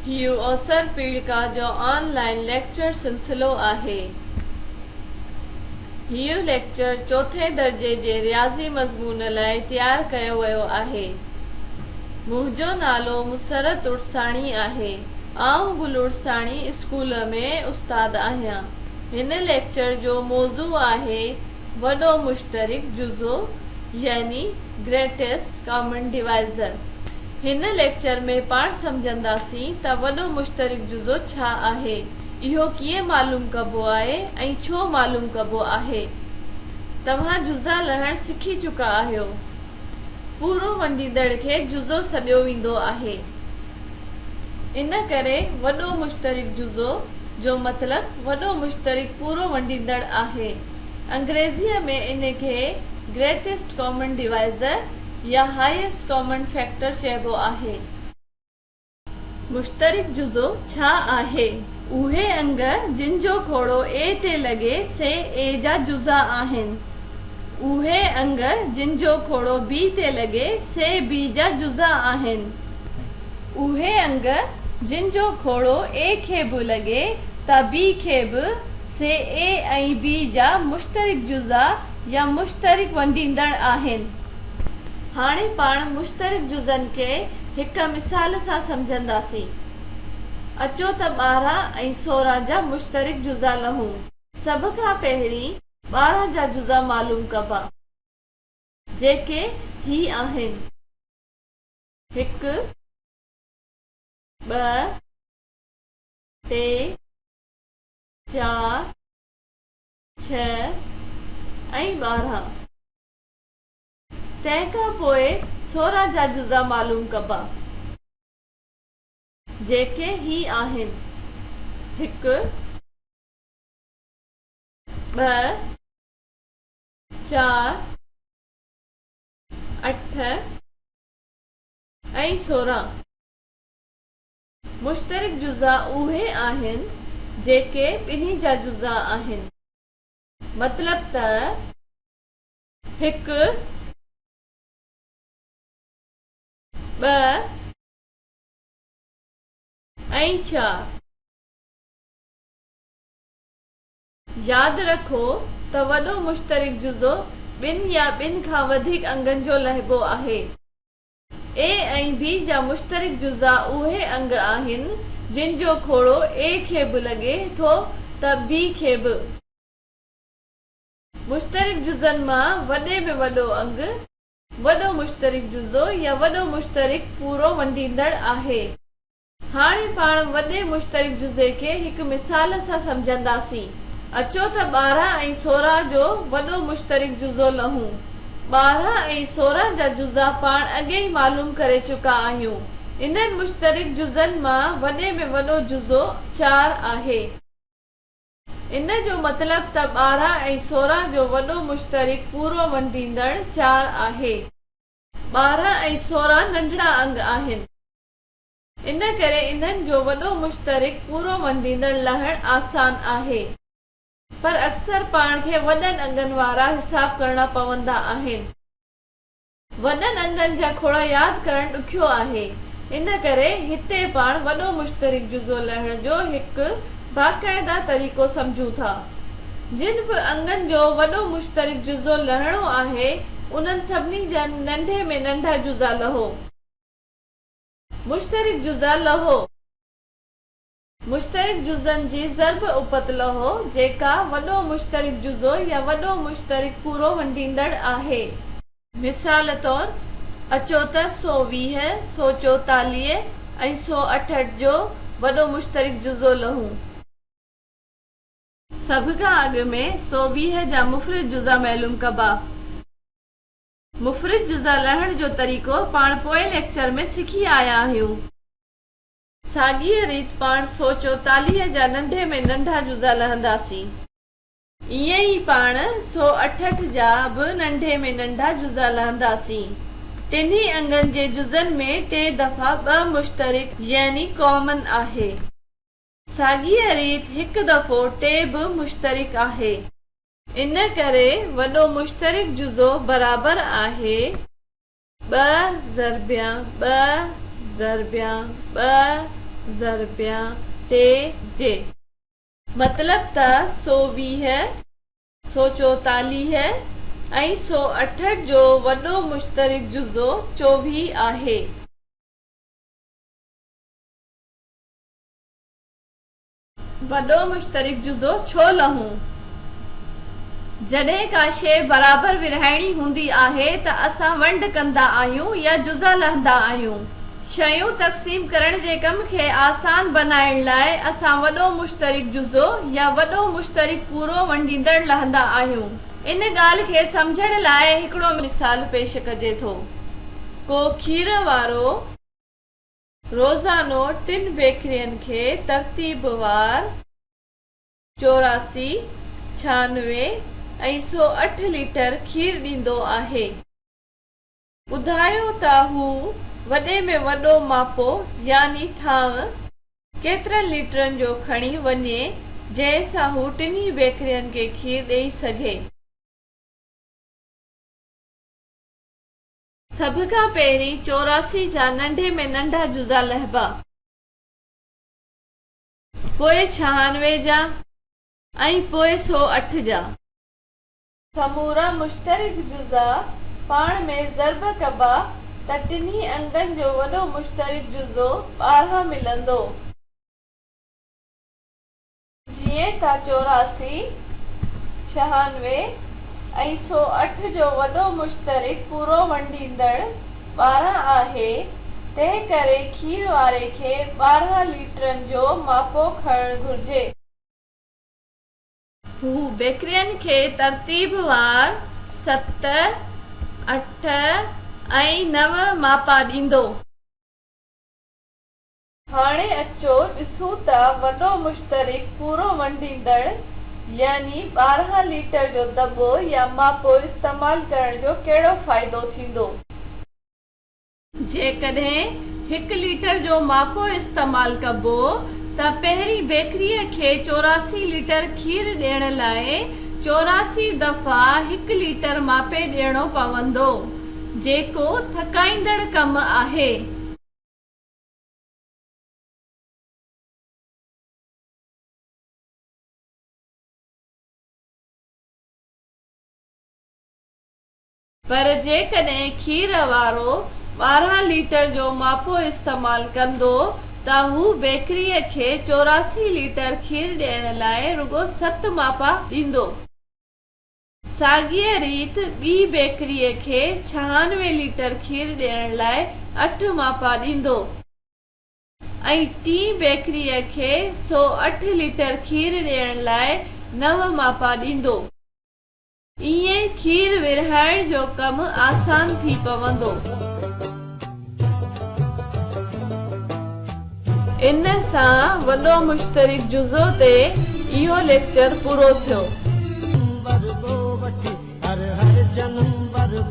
हियो अवसर पीड़िका जो ऑनलाइन लेक्चर सिलसिलो आहे। हियो लेक्चर चौथे दर्जे जे रियाज़ी मज़मून लाइ तैयार कयो वियो आहे। मुंहिंजो नालो मुसरत उर्साणी आहे। आउं गुलुर्साणी स्कूल में उस्ताद आहियां। हिन लेक्चर जो मौज़ू आहे वॾो मुश्तरिक जुज़ो यानी ग्रेटेस्ट कॉमन डिवाइज़र। हिन लेक्चर में पाण समझंदासीं त वॾो मुश्तरिक जुज़ो छा आहे, इहो कीअं मालूम कबो आहे ऐं छो मालूम कबो आहे। तव्हां जुज़ा लहण सिखी चुका आहियो। पूरो वंडींदड़ खे जुज़ो सॾियो वेंदो आहे। इन करे वॾो मुश्तरिक जुज़ो जो मतिलबु वॾो मुश्तरिक पूरो वंडींदड़ आहे। अंग्रेज़ीअ में इन खे ग्रेटेस्ट कॉमन डिवाइज़र या हाईएस्ट कॉमन फैक्टर चइबो आहे। मुश्तरिक जुज़ो छा आहे? उहे अंग जिन जो खोड़ो ए ते लॻे से ए जा जुज़ा आहिनि। उहे अंग जिन जो खोड़ो बी ते लॻे से बी जा जुज़ा आहिनि। उहे अंग जिन जो खोड़ो ए खे बि लॻे त बी खे बि से ए ऐं बी जा मुश्तरिक जुज़ा या मुश्तरिक वंडींदड़ आहिनि। हाणे पाण मुश्तरिक जुज़नि खे हिक मिसाल सां समझंदासीं। अचो त 12 ऐं 16 जा मुश्तरिक जुज़ा लहूं। सभ खां पहिरीं 12 जा जुज़ा मालूम कबा, जेके ही आहिनि 1 2 3 4 6 ऐं 12। तंहिंखां पोइ 16 जा जुज़ा मालूम कबा, जेके ही आहिनि 1 2 4 8 ऐं 16। मुश्तरिक जुज़ा उहे आहिनि जेके ॿिन्ही जा जुज़ा आहिनि। मतलब त 1 2 ऐं 4। यादि रखो त वॾो मुश्तरिक जुज़ो ॿिनि या ॿिनि खां वधीक अंगनि जो लहिबो आहे। ए ऐं बी जा मुश्तरिक जुज़ा उहे अंग आहिनि जिन जो खोड़ो ए खे बि लॻे थो त बी खे बि। मुश्तरिक जुज़नि मां वॾे में वॾो अंग वॾो मुश्तरिक जुज़ो या वॾो मुश्तरिक पूरो वंडींदड़ आहे। हाणे पाण वॾे मुश्तरिक जुज़े खे हिक मिसाल सां समझंदासीं। अचो त 12 ऐं 16 जो वॾो मुश्तरिक जुज़ो लहूं। 12 ऐं 16 जा जुज़ा पाण अॻे ई मालूम करे चुका आहियूं। इन्हनि मुश्तरिक जुज़नि मां वॾे में वॾो जुज़ो 4 आहे। इन जो मतिलब त 12 ऐं 16 जो वॾो मुश्तरिक पूरो वंडींदड़ 4 आहे। 12 ऐं 16 नंढड़ा अंग आहिनि। इन करे इन्हनि जो वॾो मुश्तरिक पूरो वंडींदड़ लहण आसान आहे। पर अक्सर पाण खे वॾनि अंगनि वारा हिसाब करणा पवंदा आहिनि। वॾनि अंगनि जा खोड़ यादि करणु ॾुखियो आहे। इन करे हिते पाण वॾो मुश्तरिक जुज़ो लहण जो हिकु बाक़ाइदा तरीक़ो समझूं था। जिन बि अंगनि जो वॾो मुश्तरिक जुज़ो लहणो आहे उन्हनि सभिनी जा नंढे में नंढा जुज़ा लहो। मुश्तरिक जुज़ा लहो। मुश्तरिक जुज़नि जी ज़र्ब उपत लहो, जेका वॾो मुश्तरिक जुज़ो या वॾो मुश्तरिक पूरो वंडींदड़ आहे। मिसाल तौर अचो त 120 144 ऐं 168 जो वॾो मुश्तरिक जुज़ो लहूं। सभ खां अॻु में 120 जा मुफ़रिद जुज़ा मालूम कबा। मुफ़रिद जुज़ा लहण जो तरीक़ो पाण पोएं लेक्चर में सिखी आया आहियूं। साॻीअ रीत पाण 144 जा नंढे में नंढा जुज़ा लहंदासीं। ईअं ई पाण 168 जा बि नंढे में नंढा जुज़ा लहंदासीं। टिन्ही अंगनि जे जुज़नि में 3 दफ़ा 2 मुश्तरिक यानी कॉमन आहे। साॻीअ रीत हिकु दफ़ो 3 बि मुश्तरिक आहे। इन करे वॾो मुश्तरिक जुज़ो बराबर आहे 2 ज़रबिया 2 ज़रबिया 2 ज़रबिया ते जे मतलब त 120 144 ऐं 168 जो वॾो मुश्तरिक जुज़ो 24 आहे। वॾो मुश्तरिक जुज़ो छो लहूं? जॾहिं का शइ बराबर विरहाइणी हूंदी आहे त असां वंड कंदा आहियूं या जुज़ा लहंदा आहियूं। शयूं तक़सीम करण जे कम खे आसान बनाइण लाइ असां वॾो मुश्तरिक जुज़ो या वॾो मुश्तरिक पूरो वंडींदड़ लहंदा आहियूं। इन ॻाल्हि खे समझण लाइ हिकिड़ो मिसाल पेश कजे थो। को खीर वारो रोज़ानो 3 बेकरियुनि खे तरतीबवार 84, 96 ऐं 108 लीटर खीर ॾींदो आहे। ॿुधायो त हू वॾे में वॾो मापो यानी थांव केतिरनि लीटरनि जो खणी वञे जंहिं सां हू टिन्ही बेकरियुनि खे खीर ॾेई सघे। सभ खां पहिरीं 84 जा नंढे में नंढा जुज़ा लहबा, पोइ 96 जा ऐं पोइ 108 जा। समूरा मुश्तरिक जुज़ा पाण में ज़रब कबा त टिन्ही अंगनि जो वॾो मुश्तरिक जुज़ो 12 मिलंदो। जीअं त 84, 96 ऐं 108 जो वॾो मुश्तरिक पूरो वंडींदड़ 12 आहे, तंहिं करे खीर वारे खे 12 लीटरनि जो मापो खणणु घुर्जे। हू बेकरियुनि खे तरतीबवार 7, 8 ऐं 9 मापा ॾींदो। हाणे अचो ॾिसूं त वॾो मुश्तरिक पूरो वंडींदड़ यानी 12 लीटर जो दॿो या मापो इस्तेमाल करण जो कहिड़ो फ़ाइदो थींदो। जेकॾहिं 1 लीटर जो मापो इस्तेमाल कबो त पहिरीं बेकरीअ खे 84 लीटर खीर ॾियण लाइ 84 दफ़ा 1 लीटर मापे ॾियणो पवंदो, जेको थकाईंदड़ कम आहे। पर जेकॾहिं खीर वारो 12 लीटर जो मापो इस्तेमाल कंदो त हू बेकरीअ खे 84 लीटर खीर ॾियण लाइ रुगो 7 मापा ॾींदो। साॻीअ रीत ॿी बेकरीअ खे 96 लीटर खीर ॾियण लाइ 8 मापा ॾींदो ऐं टी बेकरीअ खे 108 लीटर खीर ॾियण लाइ 9 मापा ॾींदो। इएं खीर विरहाइण जो कमु आसान थी पवंदो। इन सां वॾो मुश्तरिक जुज़ो ते इहो लेक्चर पूरो थियो।